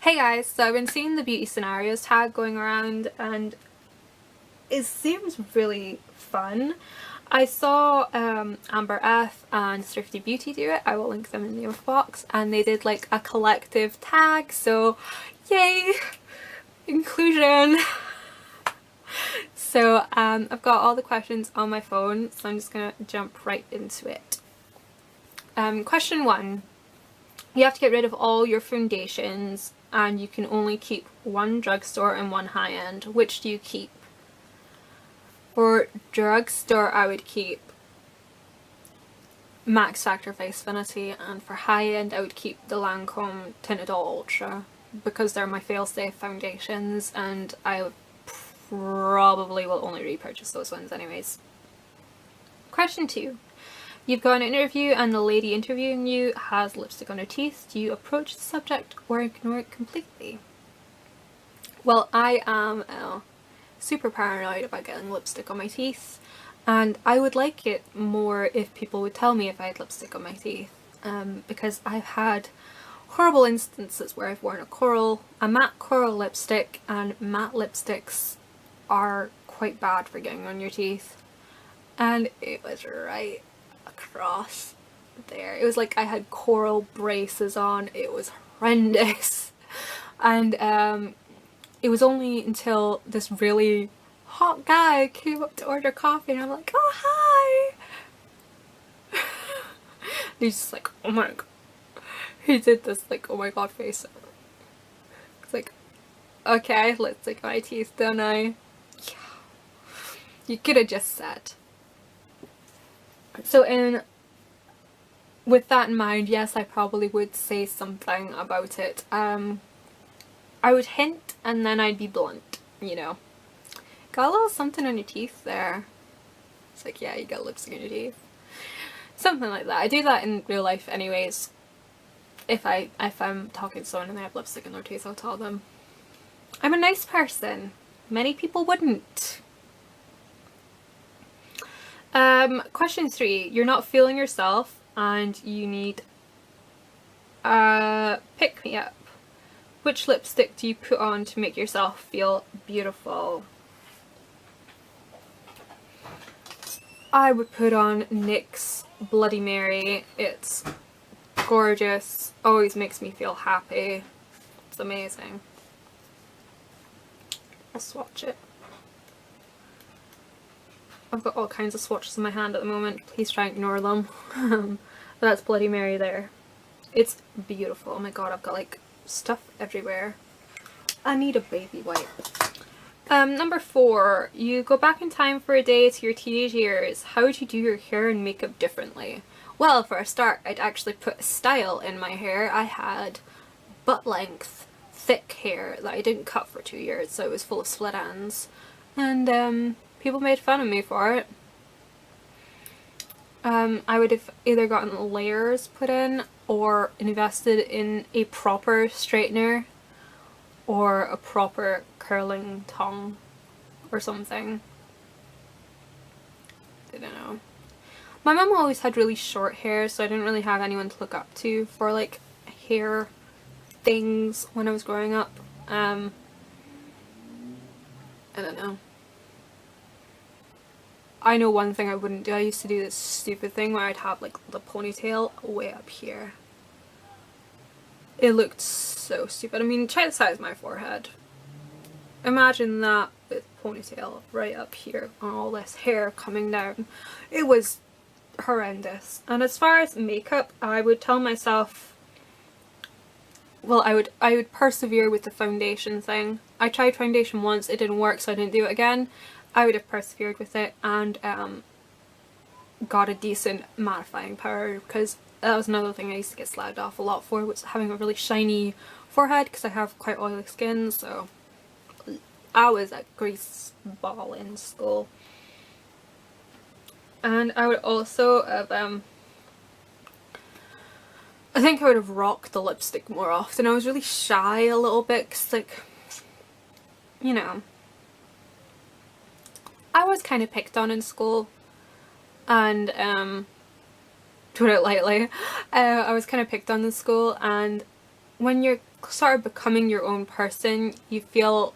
Hey guys, so I've been seeing the beauty scenarios tag going around and it seems really fun. I saw Amber F and Thrifty Beauty do it. I will link them in the info box, and they did like a collective tag, so yay! Inclusion! So I've got all the questions on my phone, so I'm just gonna jump right into it. Question 1. You have to get rid of all your foundations and you can only keep one drugstore and one high-end. Which do you keep? For drugstore, I would keep Max Factor Face Finity, and for high-end I would keep the Lancome Tinted All Ultra because they're my fail-safe foundations and I probably will only repurchase those ones anyways. Question 2. You've got an interview and the lady interviewing you has lipstick on her teeth. Do you approach the subject or ignore it completely? Well, I am super paranoid about getting lipstick on my teeth, and I would like it more if people would tell me if I had lipstick on my teeth, because I've had horrible instances where I've worn a matte coral lipstick, and matte lipsticks are quite bad for getting on your teeth, and it was right across there. It was like I had coral braces on. It was horrendous. And it was only until this really hot guy came up to order coffee and I'm like, oh hi! And he's just like, oh my god. He did this like, oh my god face. It's like, okay, let's take my teeth, don't I? Yeah. You could have just said. So with that in mind, yes, I probably would say something about it. I would hint and then I'd be blunt, you know. Got a little something on your teeth there. It's like, yeah, you got lipstick on your teeth. Something like that. I do that in real life anyways. If I'm talking to someone and they have lipstick in their teeth, I'll tell them. I'm a nice person. Many people wouldn't. Question 3. You're not feeling yourself and you need a pick-me-up. Which lipstick do you put on to make yourself feel beautiful? I would put on NYX Bloody Mary. It's gorgeous. Always makes me feel happy. It's amazing. I'll swatch it. I've got all kinds of swatches in my hand at the moment. Please try and ignore them. But that's Bloody Mary there. It's beautiful. Oh my god, I've got like stuff everywhere. I need a baby wipe. Number 4. You go back in time for a day to your teenage years. How would you do your hair and makeup differently? Well, for a start, I'd actually put style in my hair. I had butt length, thick hair that I didn't cut for 2 years, so it was full of split ends. And people made fun of me for it. I would have either gotten layers put in or invested in a proper straightener or a proper curling tongue or something. I don't know. My mum always had really short hair, so I didn't really have anyone to look up to for like hair things when I was growing up. I don't know. I know one thing I wouldn't do. I used to do this stupid thing where I'd have like the ponytail way up here. It looked so stupid. I mean, try the size of my forehead. Imagine that with ponytail right up here and all this hair coming down. It was horrendous. And as far as makeup, I would tell myself, well, I would persevere with the foundation thing. I tried foundation once, it didn't work, so I didn't do it again. I would have persevered with it and got a decent mattifying powder, because that was another thing I used to get slagged off a lot for, was having a really shiny forehead because I have quite oily skin, so I was a grease ball in school. And I would also have, I think I would have rocked the lipstick more often. I was really shy a little bit because, like, you know, I was kind of picked on in school, and to put it lightly, I was kind of picked on in school, and when you're started becoming your own person, you feel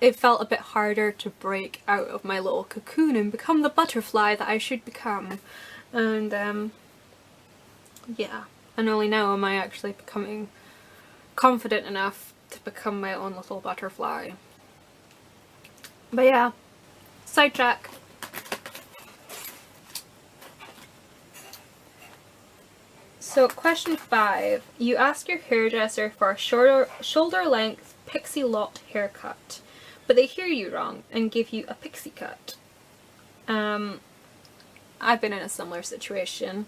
it felt a bit harder to break out of my little cocoon and become the butterfly that I should become. And yeah, and only now am I actually becoming confident enough to become my own little butterfly. But yeah, sidetrack. So question 5. You ask your hairdresser for a shoulder length Pixie Lott haircut, but they hear you wrong and give you a pixie cut. I've been in a similar situation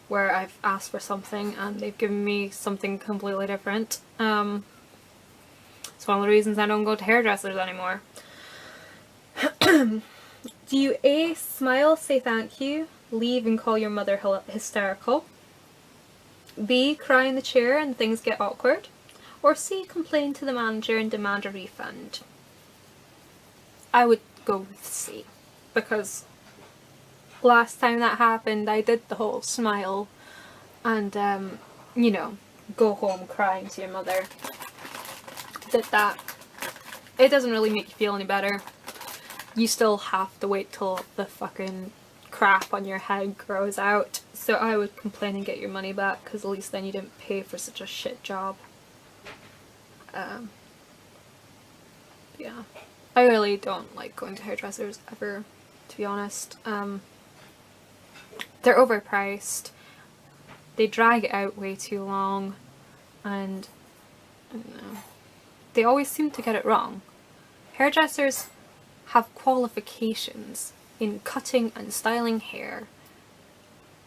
where I've asked for something and they've given me something completely different. It's one of the reasons I don't go to hairdressers anymore. Do you A. smile, say thank you, leave and call your mother hysterical? B. cry in the chair and things get awkward? Or C. complain to the manager and demand a refund? I would go with C, because last time that happened I did the whole smile and you know, go home crying to your mother. Did that. It doesn't really make you feel any better. You still have to wait till the fucking crap on your head grows out. So I would complain and get your money back, because at least then you didn't pay for such a shit job. Yeah. I really don't like going to hairdressers ever, to be honest. They're overpriced. They drag it out way too long, and I don't know. They always seem to get it wrong. Hairdressers have qualifications in cutting and styling hair,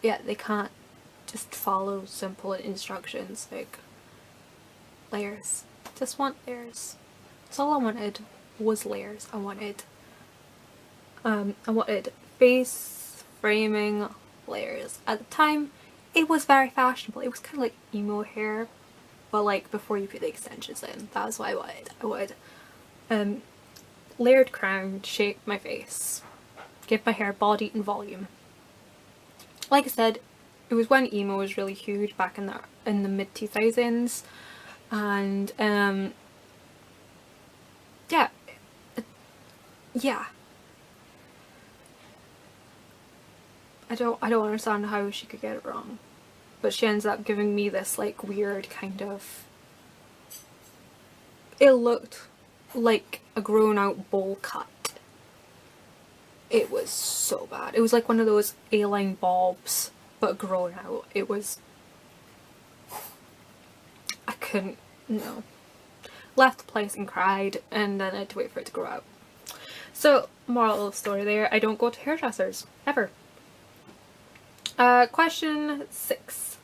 yet they can't just follow simple instructions like layers. Just want layers. That's all I wanted, was layers. I wanted face framing layers. At the time, it was very fashionable. It was kind of like emo hair, but like before you put the extensions in. That was what I wanted. I wanted layered crown to shape my face, give my hair body and volume. Like I said, it was when emo was really huge back in the mid 2000s, and yeah. I don't understand how she could get it wrong, but she ends up giving me this like weird kind of. It looked like a grown out bowl cut. It was so bad. It was like one of those A-line bobs, but grown out. It was. I couldn't. No. Left the place and cried, and then I had to wait for it to grow out. So, moral of the story there, I don't go to hairdressers. Ever. Question 6.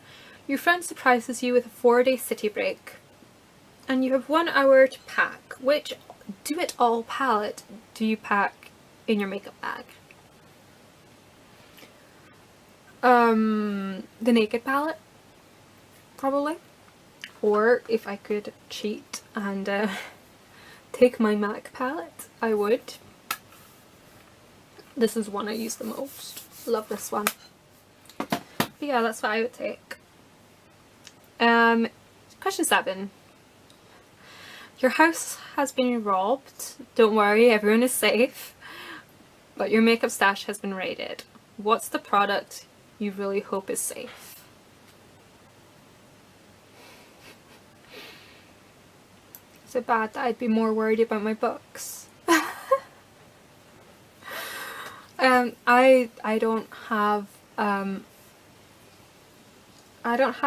Your friend surprises you with a 4-day city break, and you have 1 hour to pack. Which do-it-all palette do you pack in your makeup bag? The Naked palette, probably. Or if I could cheat and take my MAC palette, I would. This is one I use the most. Love this one. But yeah, that's what I would take. Question 7. Your house has been robbed. Don't worry, everyone is safe. But your makeup stash has been raided. What's the product you really hope is safe? Is it bad that I'd be more worried about my books? I don't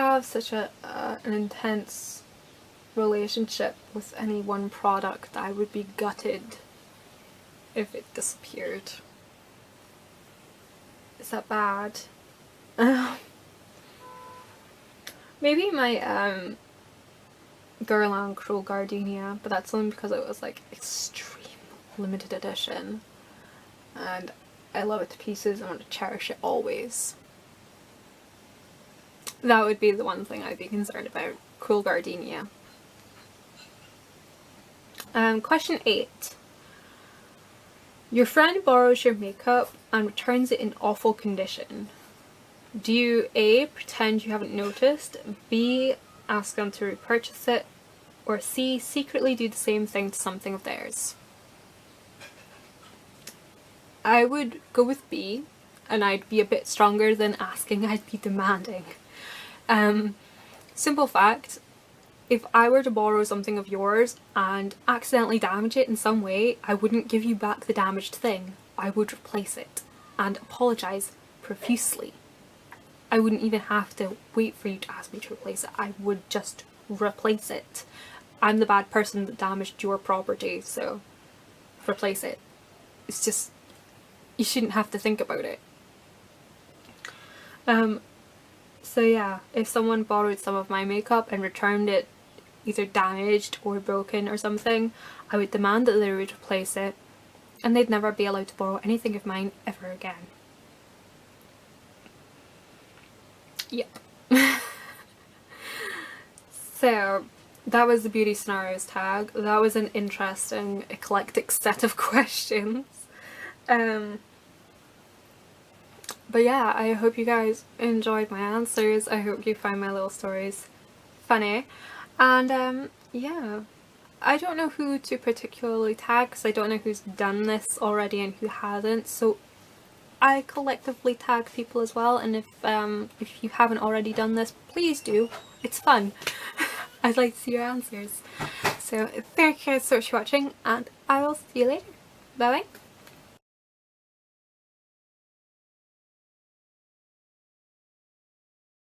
have such an intense relationship with any one product. I would be gutted if it disappeared. Is that bad? Maybe my Guerlain Cruel Gardenia, but that's only because it was like extreme limited edition and I love it to pieces. I want to cherish it always. That would be the one thing I'd be concerned about. Cruel Gardenia. Question 8. Your friend borrows your makeup and returns it in awful condition. Do you A. pretend you haven't noticed, B. ask them to repurchase it, Or C, secretly do the same thing to something of theirs. I would go with B, and I'd be a bit stronger than asking, I'd be demanding. Simple fact, if I were to borrow something of yours and accidentally damage it in some way, I wouldn't give you back the damaged thing. I would replace it and apologise profusely. I wouldn't even have to wait for you to ask me to replace it. I would just replace it. I'm the bad person that damaged your property, so replace it. It's just, you shouldn't have to think about it. So yeah, if someone borrowed some of my makeup and returned it either damaged or broken or something, I would demand that they would replace it, and they'd never be allowed to borrow anything of mine ever again. Yep. So that was the beauty scenarios tag. That was an interesting, eclectic set of questions. But yeah, I hope you guys enjoyed my answers. I hope you find my little stories funny. And yeah, I don't know who to particularly tag because I don't know who's done this already and who hasn't. So I collectively tag people as well, and if you haven't already done this, please do. It's fun. I'd like to see your answers. So thank you guys so much for watching, and I will see you later. Bye bye.